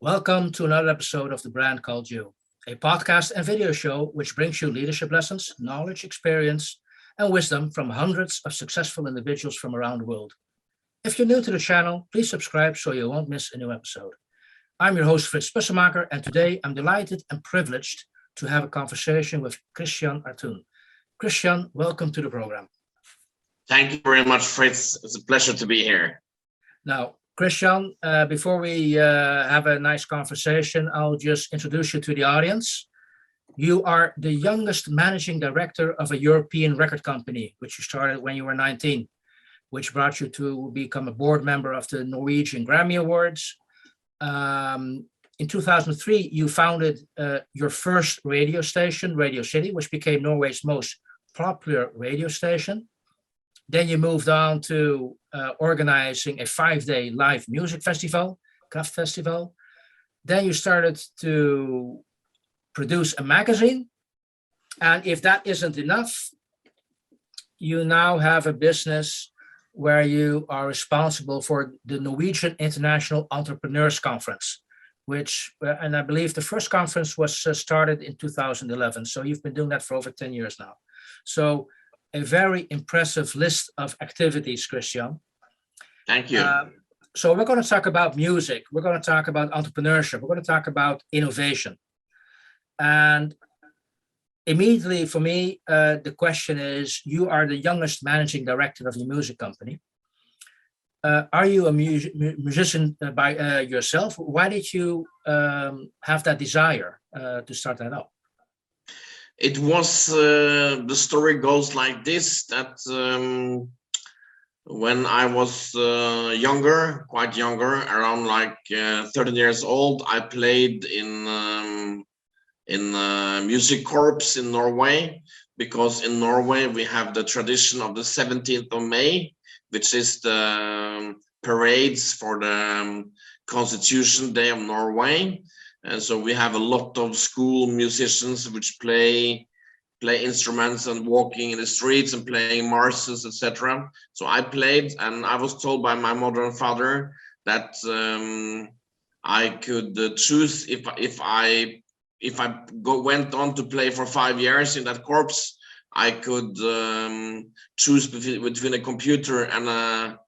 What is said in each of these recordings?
Welcome to another episode of The Brand Called You, a podcast and video show which brings you leadership lessons, knowledge, experience, and wisdom from hundreds of successful individuals from around the world. If you're new to the channel, please subscribe so you won't miss a new episode. I'm your host, Frits Bussemaker, and today I'm delighted and privileged to have a conversation with Kristian Aartun. Kristian, welcome to the program. Thank you very much, Fritz. It's a pleasure to be here. Now, Kristian, before we have a nice conversation, I'll just introduce you to the audience. You are the youngest managing director of a European record company, which you started when you were 19, which brought you to become a board member of the Norwegian Grammy Awards. In 2003, you founded your first radio station, Radio City, which became Norway's most popular radio station. Then you moved on to organizing a 5-day live music festival, Kraft Festival. Then you started to produce a magazine. And if that isn't enough, you now have a business where you are responsible for the Norwegian International Entrepreneurs Conference, and I believe the first conference was started in 2011. So you've been doing that for over 10 years now. So a very impressive list of activities, Kristian. Thank you. So we're going to talk about music. We're going to talk about entrepreneurship. We're going to talk about innovation. And immediately for me, the question is, you are the youngest managing director of your music company. Are you a musician by yourself? Why did you have that desire to start that up? It was, the story goes like this, that when I was quite younger, around like 13 years old, I played in music corps in Norway, because in Norway we have the tradition of the 17th of May, which is the parades for the Constitution Day of Norway. And so we have a lot of school musicians which play instruments and walking in the streets and playing marches, etc. So I played, and I was told by my mother and father that I could choose if I went on to play for 5 years in that corps, I could choose between a computer and a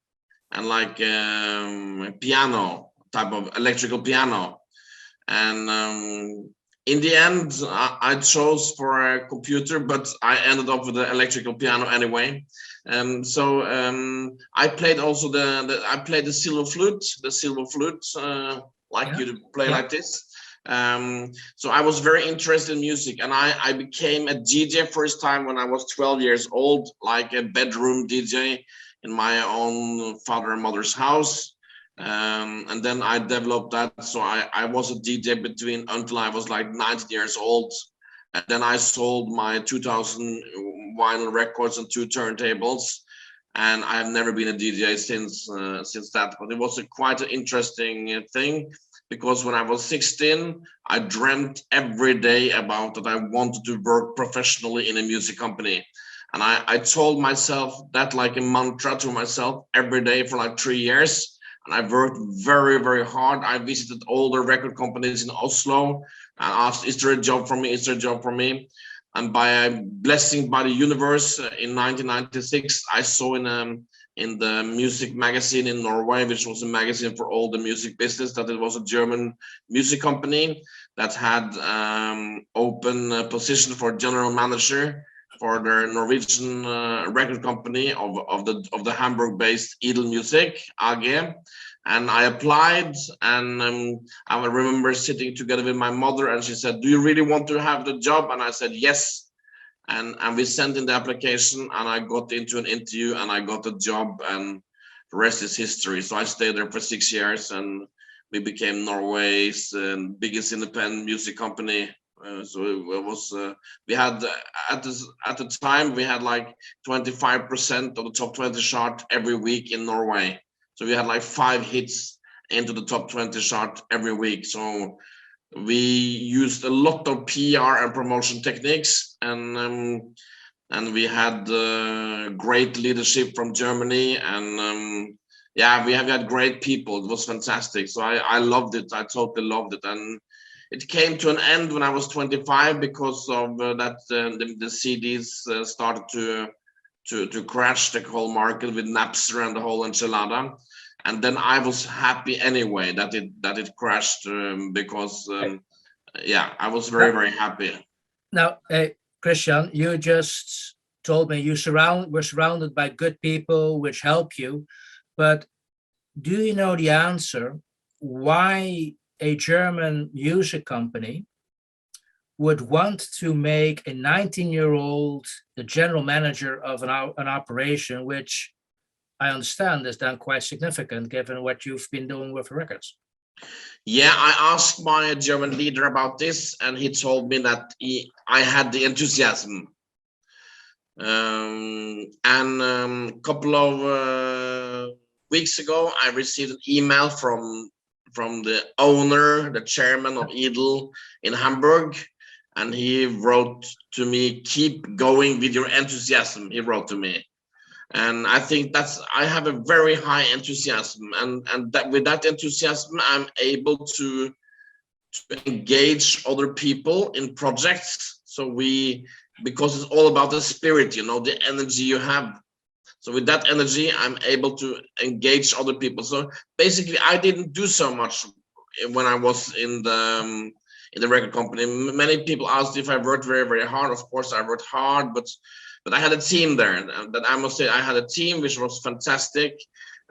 piano, type of electrical piano. And in the end, I chose for a computer, but I ended up with the electrical piano anyway. So I played also I played the silver flute, like you play like this. So I was very interested in music, and I became a DJ first time when I was 12 years old, like a bedroom DJ in my own father and mother's house. And then I developed that, so I was a DJ until I was like 19 years old. And then I sold my 2000 vinyl records and 2 turntables, and I have never been a DJ since that. But it was quite an interesting thing, because when I was 16, I dreamt every day about that I wanted to work professionally in a music company. And I told myself that like a mantra to myself every day for like 3 years. And I worked very, very hard. I visited all the record companies in Oslo and asked, is there a job for me? Is there a job for me? And by a blessing by the universe, in 1996, I saw in the music magazine in Norway, which was a magazine for all the music business, that it was a German music company that had open position for general manager for the Norwegian record company of the Hamburg-based Edel Music AG. And I applied, and I remember sitting together with my mother, and she said, do you really want to have the job? And I said, yes. And we sent in the application, and I got into an interview, and I got the job, and the rest is history. So I stayed there for 6 years, and we became Norway's biggest independent music company. So it was, we had at the time, we had like 25% of the top 20 chart every week in Norway. So we had like 5 hits into the top 20 chart every week. So we used a lot of PR and promotion techniques, and we had great leadership from Germany, and yeah, we have had great people. It was fantastic. So I loved it. I totally loved it. And it came to an end when I was 25 because of the CDs started to crash the whole market with Napster and the whole enchilada. And then I was happy anyway that it crashed because yeah, I was very happy. Now, Kristian, you just told me were surrounded by good people which help you, but do you know the answer why a German music company would want to make a 19-year-old the general manager of an operation, which I understand is then quite significant given what you've been doing with the records? Yeah, I asked my German leader about this, and he told me that I had the enthusiasm. And a couple of weeks ago, I received an email from the owner, the chairman of Idol in Hamburg, and he wrote to me, "Keep going with your enthusiasm," he wrote to me. And I think I have a very high enthusiasm, and that with that enthusiasm, I'm able to engage other people in projects. So because it's all about the spirit, the energy you have. So with that energy, I'm able to engage other people. So basically, I didn't do so much when I was in the record company. Many people asked if I worked very hard. Of course, I worked hard, but I had a team there. And that I must say, I had a team which was fantastic,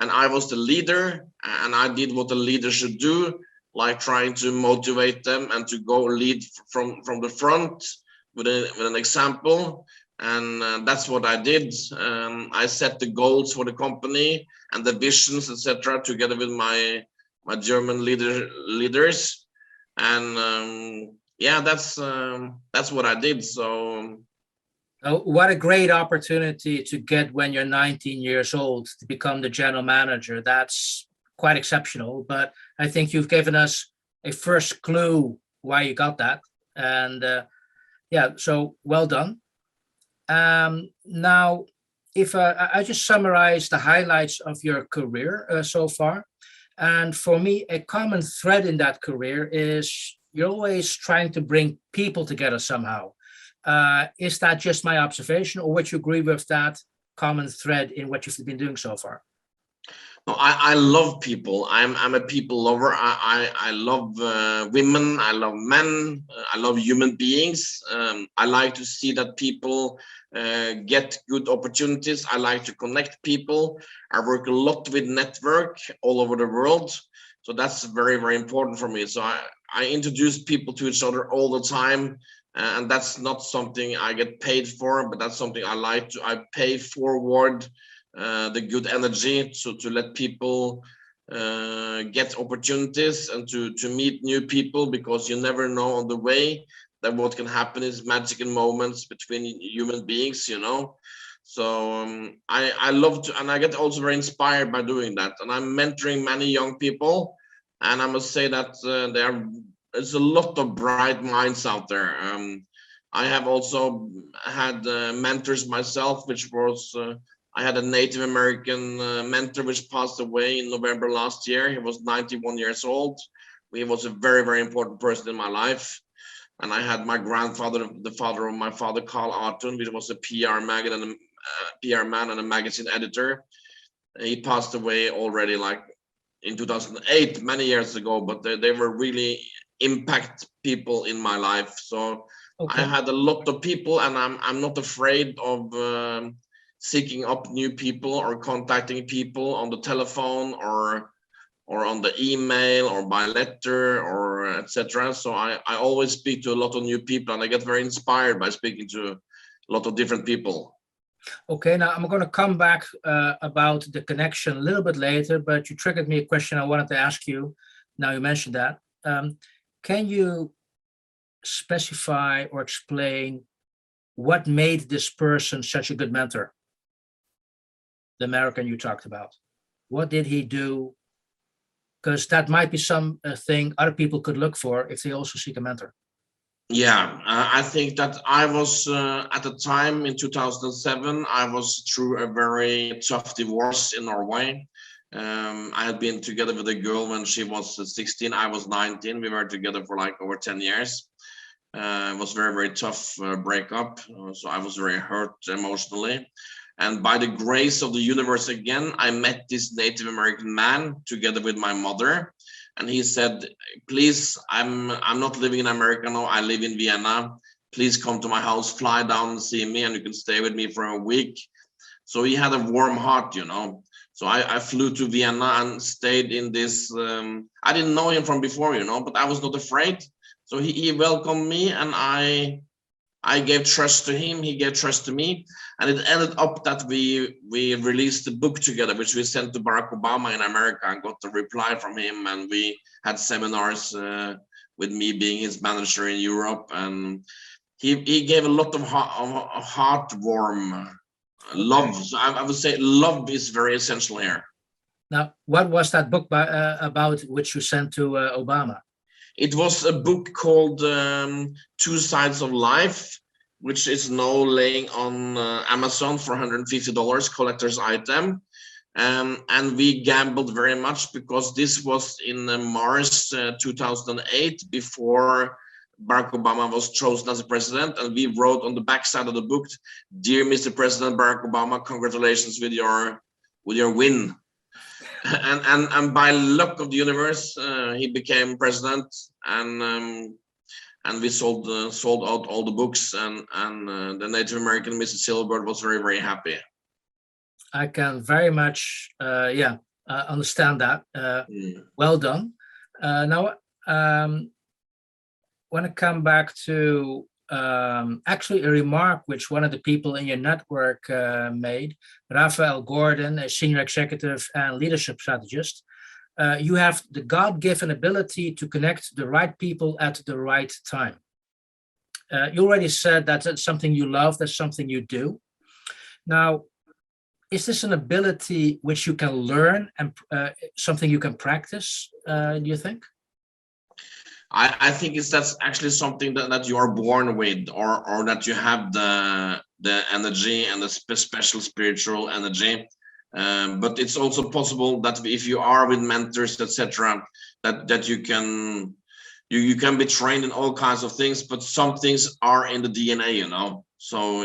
and I was the leader, and I did what a leader should do, like trying to motivate them and to go lead from the front with an example. And that's what I did. I set the goals for the company and the visions, etc., together with my German leaders. And yeah, that's what I did. So what a great opportunity to get when you're 19 years old to become the general manager. That's quite exceptional, but I think you've given us a first clue why you got that. And yeah, so well done. Now, if I just summarize the highlights of your career so far, and for me, a common thread in that career is you're always trying to bring people together somehow. Is that just my observation, or would you agree with that common thread in what you've been doing so far? No, I love people. I'm a people lover. I love women. I love men. I love human beings. I like to see that people get good opportunities. I like to connect people. I work a lot with network all over the world. So that's very important for me. So I introduce people to each other all the time. And that's not something I get paid for, but that's something I like to. I pay forward the good energy to let people get opportunities and to meet new people, because you never know on the way that what can happen is magical moments between human beings, So I love to, and I get also very inspired by doing that. And I'm mentoring many young people, and I must say that there's a lot of bright minds out there. I have also had mentors myself, which was I had a Native American mentor which passed away in November last year. He was 91 years old. He was a very important person in my life. And I had my grandfather, the father of my father, Kristian Aartun, which was a PR man and a magazine editor. He passed away already like in 2008, many years ago, but they were really impact people in my life. So okay. I had a lot of people, and I'm not afraid of seeking up new people or contacting people on the telephone or on the email or by letter or etc. So I always speak to a lot of new people, and I get very inspired by speaking to a lot of different people. Okay, now I'm going to come back about the connection a little bit later, but you triggered me a question I wanted to ask you. Now you mentioned that. Can you specify or explain what made this person such a good mentor? The American you talked about. What did he do? Because that might be thing other people could look for if they also seek a mentor. Yeah, I think that I was at the time in 2007, I was through a very tough divorce in Norway. I had been together with a girl when she was 16. I was 19. We were together for like over 10 years. It was very, very tough breakup. So I was very hurt emotionally. And by the grace of the universe again, I met this Native American man together with my mother. And he said, please, I'm not living in America now. I live in Vienna. Please come to my house, fly down and see me, and you can stay with me for a week. So he had a warm heart, you know. So I flew to Vienna and stayed in this. I didn't know him from before, you know, but I was not afraid. So he welcomed me, and I gave trust to him. He gave trust to me, and it ended up that we released a book together, which we sent to Barack Obama in America, and got a reply from him. And we had seminars with me being his manager in Europe, and he gave a lot of heartwarm love. So I would say love is very essential here. Now, what was that book about which you sent to Obama? It was a book called Two Sides of Life, which is now laying on Amazon for $150, collector's item. And we gambled very much because this was in March 2008, before Barack Obama was chosen as president. And we wrote on the back side of the book, "Dear Mr. President Barack Obama, congratulations with your win." And by luck of the universe, he became president, and we sold out all the books, and the Native American Mr. Silverbird was very, very happy. I can very much understand that. Well done. Now, want to come back to actually a remark which one of the people in your network made, Raphael Gordon, a senior executive and leadership strategist. You have the God-given ability to connect the right people at the right time. You already said that that's something you love, that's something you do. Now, is this an ability which you can learn and something you can practice, do you think? I think that's actually something that you are born with, or that you have the energy and the special spiritual energy. But it's also possible that if you are with mentors, etc., that you can be trained in all kinds of things, but some things are in the DNA, you know. So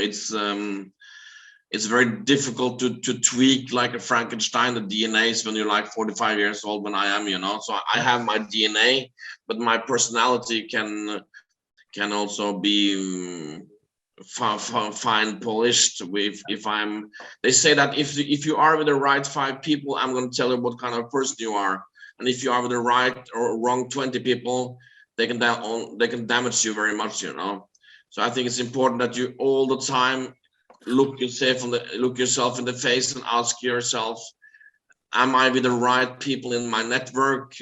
it's very difficult to tweak like a Frankenstein, the DNAs, when you're like 45 years old, when I am, you know. So I have my DNA, but my personality can also be fine polished. If I'm, they say that if you are with the right 5 people, I'm going to tell you what kind of person you are, and if you are with the right or wrong 20 people, they can damage you very much, you know. So I think it's important that you all the time look yourself in the face and ask yourself, am I with the right people in my network?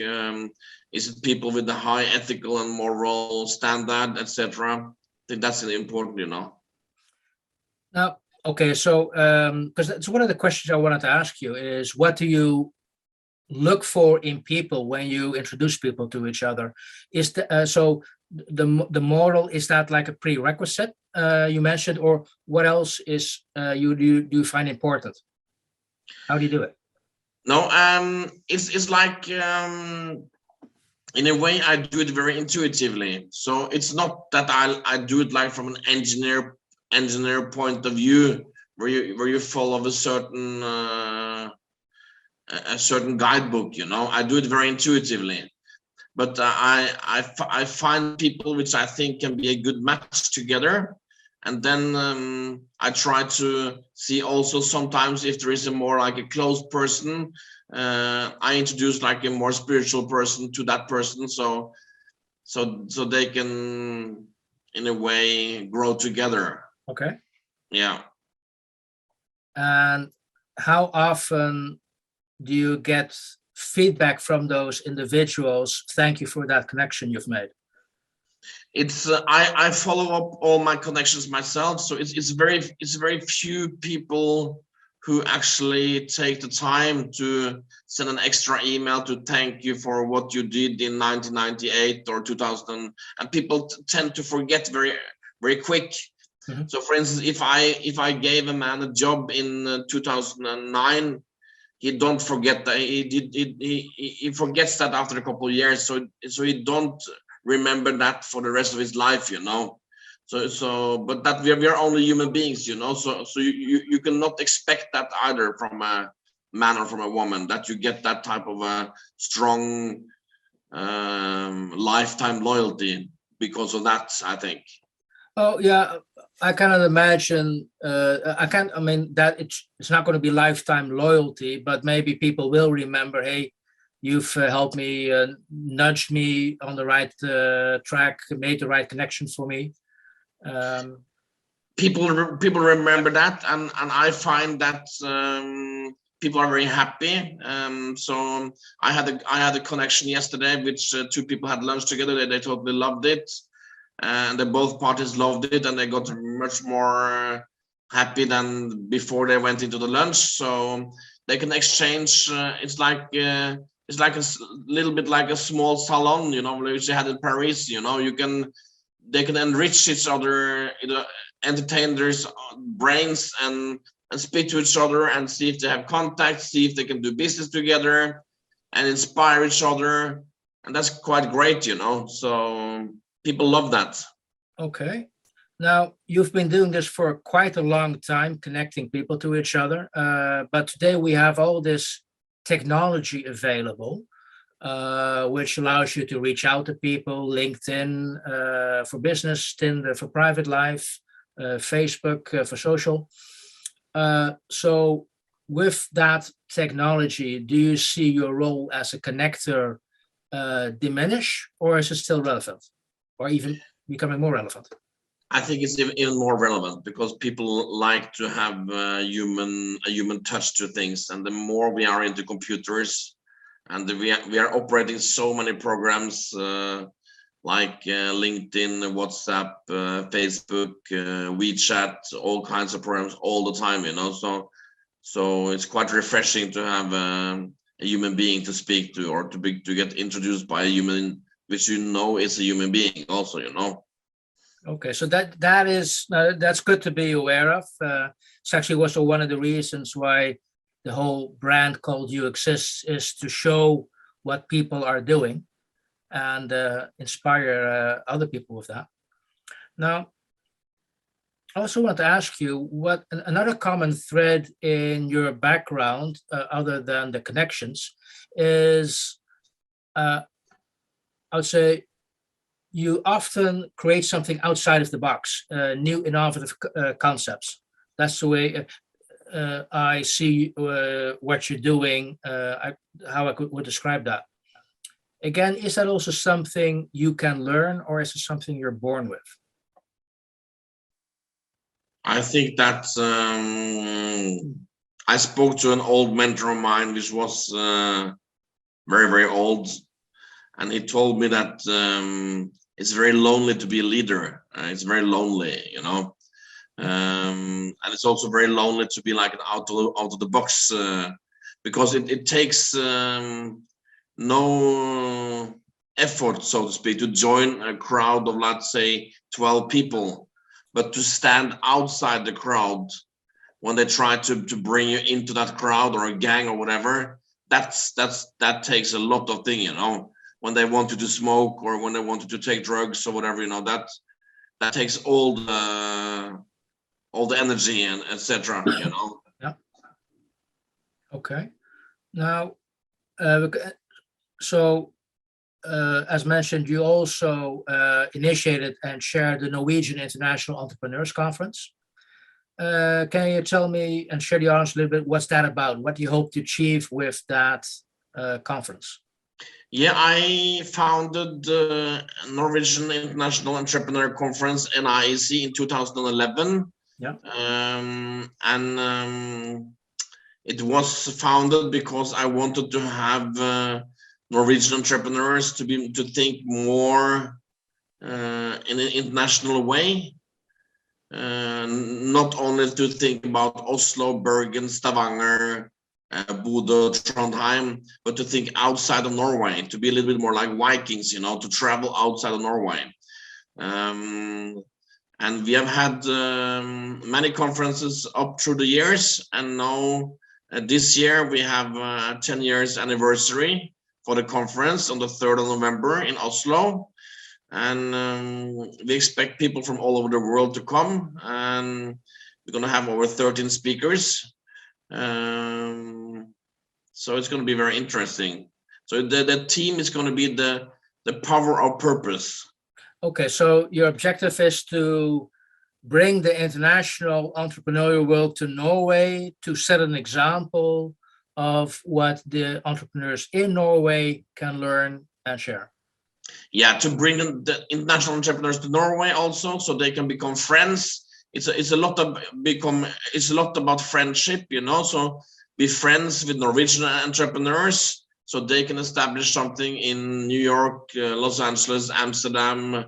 Is it people with the high ethical and moral standard, etc.? I think that's really important, you know. Now, okay, so because that's one of the questions I wanted to ask you is, what do you look for in people when you introduce people to each other? Is the moral, is that like a prerequisite you mentioned, or what else is do you find important? How do you do it? No, it's like in a way I do it very intuitively. So it's not that I do it like from an engineer point of view, where you follow a certain guidebook, you know. I do it very intuitively. But I find people which I think can be a good match together, and then I try to see also sometimes if there is a more like a closed person, I introduce like a more spiritual person to that person, so they can in a way grow together. Okay. Yeah. And how often do you get feedback from those individuals? Thank you for that connection you've made. It's I follow up all my connections myself, so it's very few people who actually take the time to send an extra email to thank you for what you did in 1998 or 2000, and people tend to forget very, very quick. Mm-hmm. So for instance, if I gave a man a job in 2009, he don't forget that he forgets that after a couple of years, so he don't remember that for the rest of his life, you know. But that we are only human beings, you know, so you cannot expect that either from a man or from a woman, that you get that type of a strong lifetime loyalty because of that, I think. Oh yeah, I cannot imagine. I mean that it's not going to be lifetime loyalty, but maybe people will remember. Hey, you've helped me, nudged me on the right track, made the right connection for me. Um, People remember that, and I find that people are very happy. So I had a connection yesterday, which two people had lunch together. They totally loved it, and they both parties loved it, and they got much more happy than before they went into the lunch. So they can exchange. It's like little bit like a small salon, you know, which they had in Paris. You know, they can enrich each other, you know, entertain their brains and speak to each other and see if they have contact, see if they can do business together and inspire each other. And that's quite great, you know. So people love that. okay. Now you've been doing this for quite a long time, connecting people to each other. But today we have all this technology available, which allows you to reach out to people, LinkedIn for business, Tinder for private life, Facebook for social. So with that technology, do you see your role as a connector diminish, or is it still relevant, or even becoming more relevant? I think it's even more relevant because people like to have a human touch to things, and the more we are into computers, and we are operating so many programs like LinkedIn, WhatsApp, Facebook, WeChat, all kinds of programs all the time, you know. So it's quite refreshing to have a human being to speak to, or to get introduced by a human which you know is a human being also, you know. Okay, so that is that's good to be aware of. It's actually also one of the reasons why the whole brand called You exists, is to show what people are doing and inspire other people with that. Now, I also want to ask you what another common thread in your background, other than the connections, is I would say you often create something outside of the box, new innovative concepts. That's the way I see what you're doing, how I would describe that. Again, is that also something you can learn, or is it something you're born with? I think that I spoke to an old mentor of mine, which was very old, and he told me that it's very lonely to be a leader. It's very lonely, you know, and it's also very lonely to be like an out of the box, because it takes no effort, so to speak, to join a crowd of, let's say, 12 people, but to stand outside the crowd when they try to bring you into that crowd or a gang or whatever. That takes a lot of thing, you know. When they want you to smoke or when they want you to take drugs or whatever, you know, that takes all the energy and etc. You know. Yeah. Okay. Now, so as mentioned, you also initiated and chaired the Norwegian International Entrepreneurs Conference. Can you tell me and share the audience a little bit what's that about? What do you hope to achieve with that conference? Yeah, I founded the Norwegian International Entrepreneur Conference, NIEC, in 2011. Yeah. And it was founded because I wanted to have Norwegian entrepreneurs to think more in an international way, not only to think about Oslo, Bergen, Stavanger, Bodø, Trondheim, but to think outside of Norway, to be a little bit more like Vikings, you know, to travel outside of Norway. And we have had many conferences up through the years, and now This year we have 10 years anniversary for the conference on the 3rd of November in Oslo. And we expect people from all over the world to come, and we're going to have over 13 speakers. So it's going to be very interesting. So the theme is going to be the power of purpose. Okay, so your objective is to bring the international entrepreneurial world to Norway to set an example of what the entrepreneurs in Norway can learn and share. Yeah, to bring the international entrepreneurs to Norway also, so they can become friends. It's a lot about friendship, you know. So be friends with Norwegian entrepreneurs, so they can establish something in New York, Los Angeles, Amsterdam,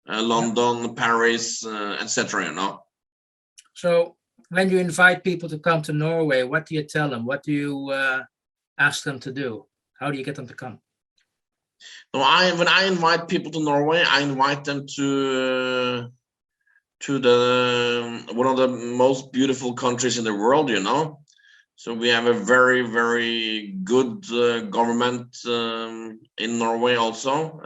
London, Paris, etc. You know. So when you invite people to come to Norway, what do you tell them? What do you ask them to do? How do you get them to come? So when I invite people to Norway, I invite them to the one of the most beautiful countries in the world, you know. So we have a very, very good government in Norway also.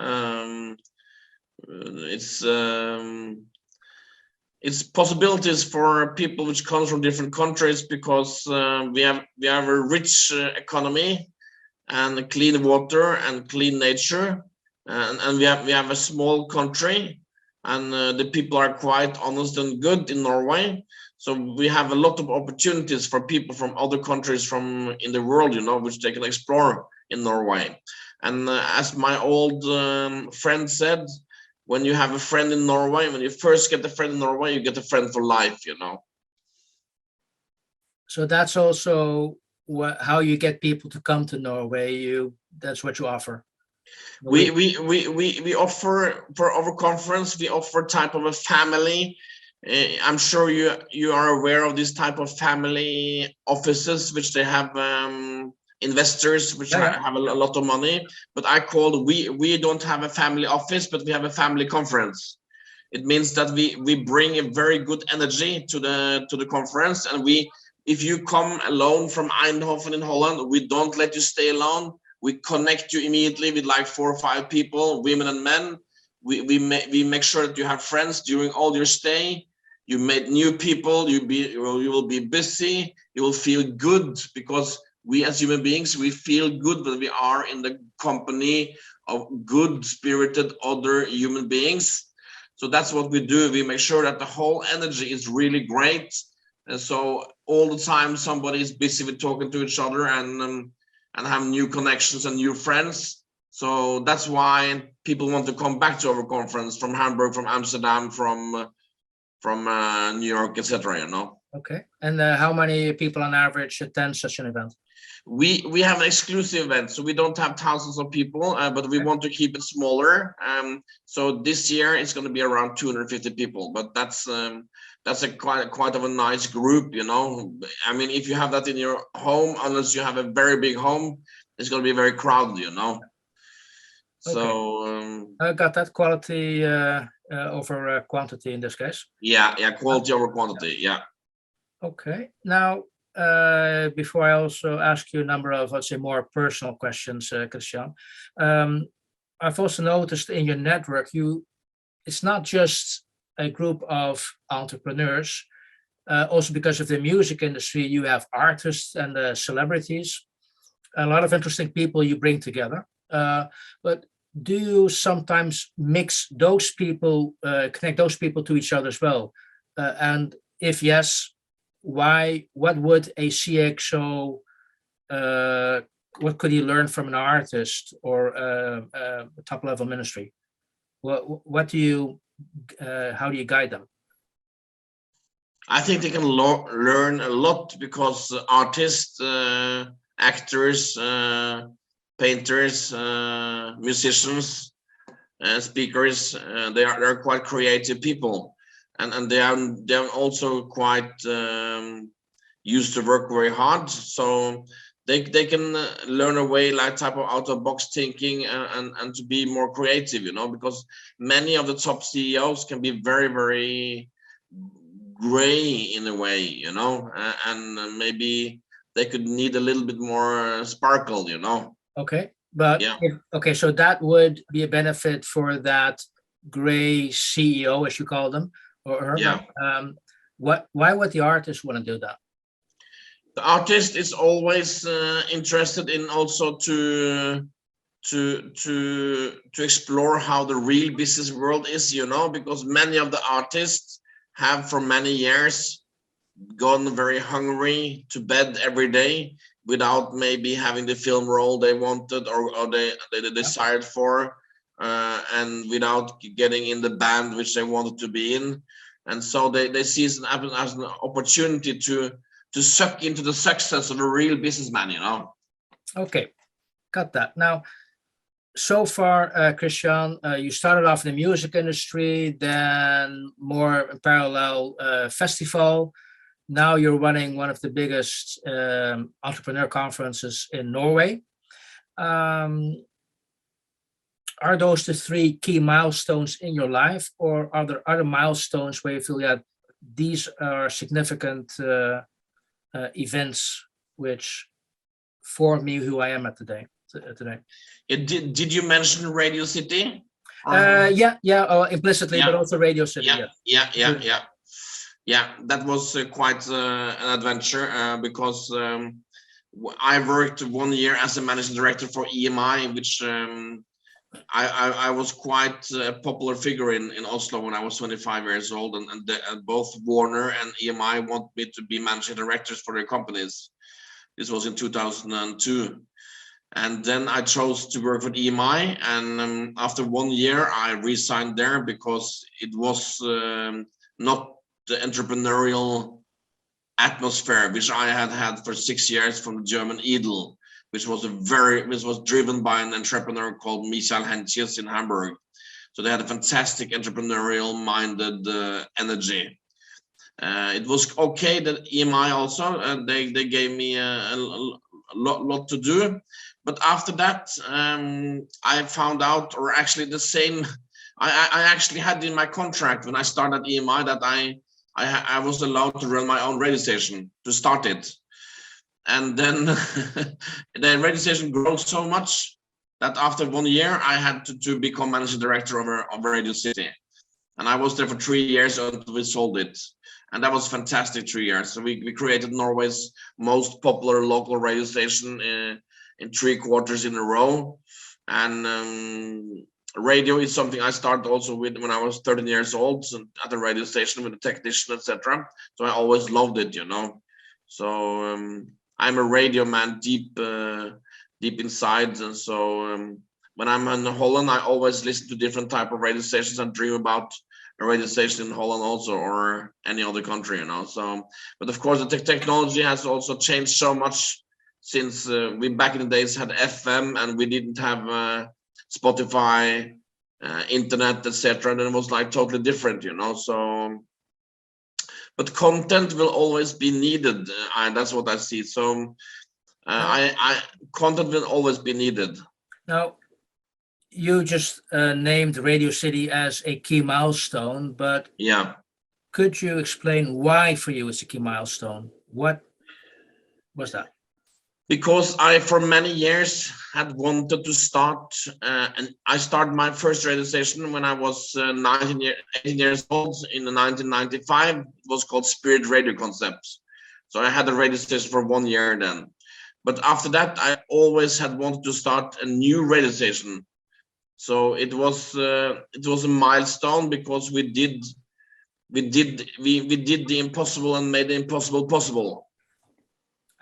It's possibilities for people which comes from different countries, because we have a rich economy and clean water and clean nature, and we have a small country, and the people are quite honest and good in Norway. So we have a lot of opportunities for people from other countries from in the world, you know, which they can explore in Norway. And as my old friend said, when you have a friend in Norway, when you first get a friend in Norway, you get a friend for life, you know. So that's also how you get people to come to Norway. That's what you offer. We offer for our conference, we offer type of a family. I'm sure you are aware of this type of family offices, which they have investors which have a lot of money. But we don't have a family office, but we have a family conference. It means that we bring a very good energy to the conference, and if you come alone from Eindhoven in Holland, we don't let you stay alone. We connect you immediately with like 4 or 5 people, women and men. We make sure that you have friends during all your stay. You meet new people. You will be busy. You will feel good, because we as human beings, we feel good when we are in the company of good spirited other human beings. So that's what we do. We make sure that the whole energy is really great. And so all the time somebody is busy with talking to each other and have new connections and new friends. So that's why people want to come back to our conference from Hamburg, from Amsterdam, from New York, etc. You know. Okay. And how many people on average attend such an event? We have an exclusive event, so we don't have thousands of people, but we want to keep it smaller. So this year it's going to be around 250 people, but that's a quite of a nice group, you know. I mean, if you have that in your home, unless you have a very big home, it's going to be very crowded, you know. Okay. So I got that, quality over quantity in this case. Yeah, quality over quantity. Yeah. Okay. Now, before I also ask you a number of, let's say, more personal questions, Kristian, I've also noticed in your network, it's not just a group of entrepreneurs. Also, because of the music industry, you have artists and celebrities, a lot of interesting people you bring together. But do you sometimes mix those people, connect those people to each other as well? And if yes, why? What would a CXO, what could he learn from an artist or a top level ministry? What do you, how do you guide them? I think they can learn a lot, because artists, actors, painters, musicians, speakers, they're quite creative people, and they're also quite used to work very hard. So they can learn a way, like type of out of box thinking, and to be more creative, you know, because many of the top CEOs can be very, very gray in a way, you know, and maybe they could need a little bit more sparkle, you know. Okay, but Yeah. okay, so that would be a benefit for that gray CEO, as you call them, or her. Yeah. Why would the artist want to do that? The artist is always interested in also to explore how the real business world is, you know, because many of the artists have for many years gone very hungry to bed every day without maybe having the film role they wanted or they desired for, and without getting in the band which they wanted to be in. And so they see it as an opportunity to suck into the success of a real businessman, you know. Okay, got that. Now, so far, Kristian, you started off in the music industry, then more in parallel festival. Now you're running one of the biggest entrepreneur conferences in Norway. Um, are those the three key milestones in your life, or are there other milestones where you feel that these are significant events which form me who I am at today? Did you mention Radio City? Yeah, implicitly, Yeah. but also Radio City. Yeah. That was quite an adventure because I worked 1 year as a managing director for EMI, which I was quite a popular figure in Oslo when I was 25 years old, and both Warner and EMI want me to be managing directors for their companies. This was in 2002. And then I chose to work with EMI, and after 1 year I resigned there because it was not the entrepreneurial atmosphere which I had for 6 years from the German Edel, which was driven by an entrepreneur called Michael Hentjes in Hamburg. So they had a fantastic entrepreneurial minded energy. It was okay that EMI also they gave me a lot to do. But after that, I found out, or actually the same, I actually had in my contract when I started EMI that I was allowed to run my own radio station to start it. And then the radio station grew so much that after 1 year, I had to become managing director of Radio City. And I was there for 3 years until we sold it. And that was fantastic 3 years. So we created Norway's most popular local radio station in 3 quarters in a row. And radio is something I started also with when I was 13 years old, so at the radio station with a technician, etc. So I always loved it, you know. So I'm a radio man deep inside. And so when I'm in Holland, I always listen to different type of radio stations and dream about a radio station in Holland also, or any other country, you know. So, but of course the technology has also changed so much since we back in the days had FM and we didn't have Spotify, internet, etc. Then it was like totally different, you know. So, but content will always be needed. That's what I see. So, content will always be needed. Now, you just named Radio City as a key milestone, but yeah, could you explain why for you it's a key milestone? What was that? Because I, for many years, had wanted to start, and I started my first radio station when I was 18 years old in 1995. It was called Spirit Radio Concepts. So I had a radio station for 1 year then. But after that, I always had wanted to start a new radio station. So it was a milestone because we did the impossible and made the impossible possible.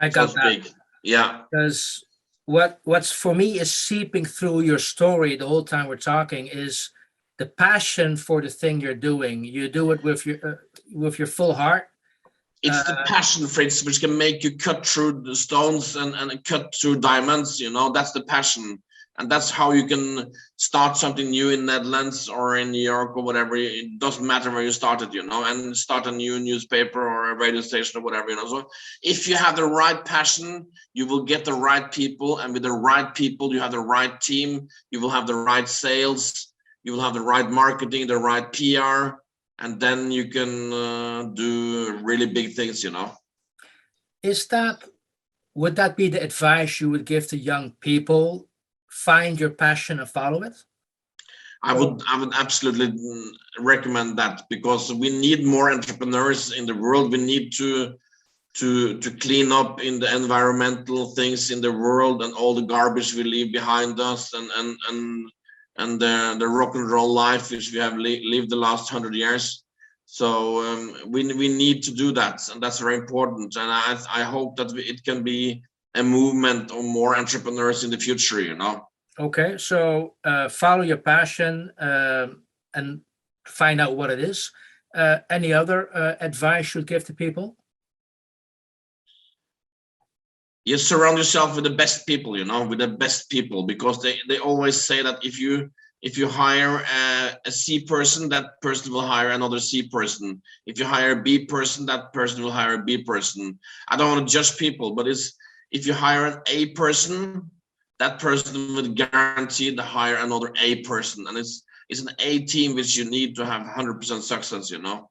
I got that. Yeah. Because what's for me is seeping through your story the whole time we're talking is the passion for the thing you're doing. You do it with your full heart. It's the passion, Fritz, which can make you cut through the stones and cut through diamonds, you know. That's the passion. And that's how you can start something new in Netherlands or in New York or whatever. It doesn't matter where you started, you know, and start a new newspaper or a radio station or whatever, you know. So if you have the right passion, you will get the right people. And with the right people, you have the right team. You will have the right sales. You will have the right marketing, the right PR. And then you can do really big things, you know. Is that would that be the advice you would give to young people? Find your passion and follow it? I would absolutely recommend that, because we need more entrepreneurs in the world. We need to clean up in the environmental things in the world and all the garbage we leave behind us, and the rock and roll life which we have lived the last 100 years. So we need to do that, and that's very important. And I hope that it can be a movement of more entrepreneurs in the future, you know. Okay, so follow your passion and find out what it is. Any other advice you'd give to people? You surround yourself with the best people, you know, with the best people, because they always say that if you hire a C person, that person will hire another C person. If you hire a B person, that person will hire a B person. I don't want to judge people, but if you hire an A person, that person will guarantee to hire another A person. And it's an A team which you need to have 100% success, you know.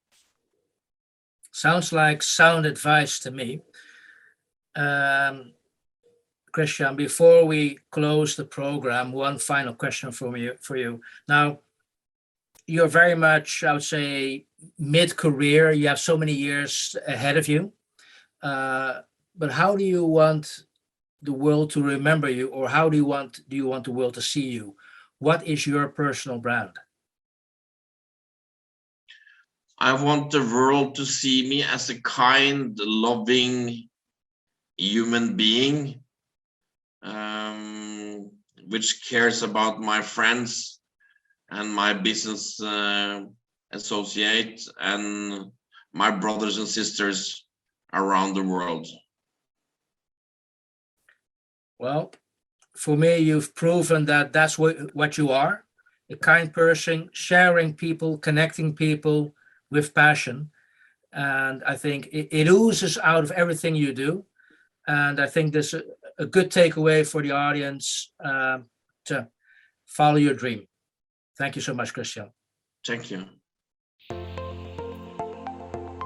Sounds like sound advice to me. Kristian, before we close the program, one final question for you. Now, you're very much, I would say, mid-career. You have so many years ahead of you. But how do you want the world to remember you, or how do you want the world to see you? What is your personal brand? I want the world to see me as a kind, loving human being, which cares about my friends and my business associate and my brothers and sisters around the world. Well, for me, you've proven that that's what you are, a kind person, sharing people, connecting people with passion. And I think it oozes out of everything you do. And I think there's a good takeaway for the audience to follow your dream. Thank you so much, Kristian. Thank you.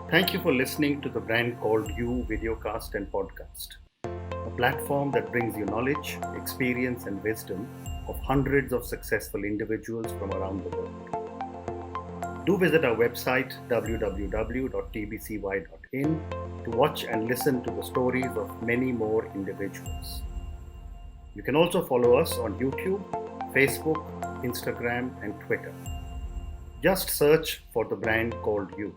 Thank you for listening to the Brand Called You videocast and podcast, a platform that brings you knowledge, experience, and wisdom of hundreds of successful individuals from around the world. Do visit our website www.tbcy.in to watch and listen to the stories of many more individuals. You can also follow us on YouTube, Facebook, Instagram, and Twitter. Just search for the Brand Called You.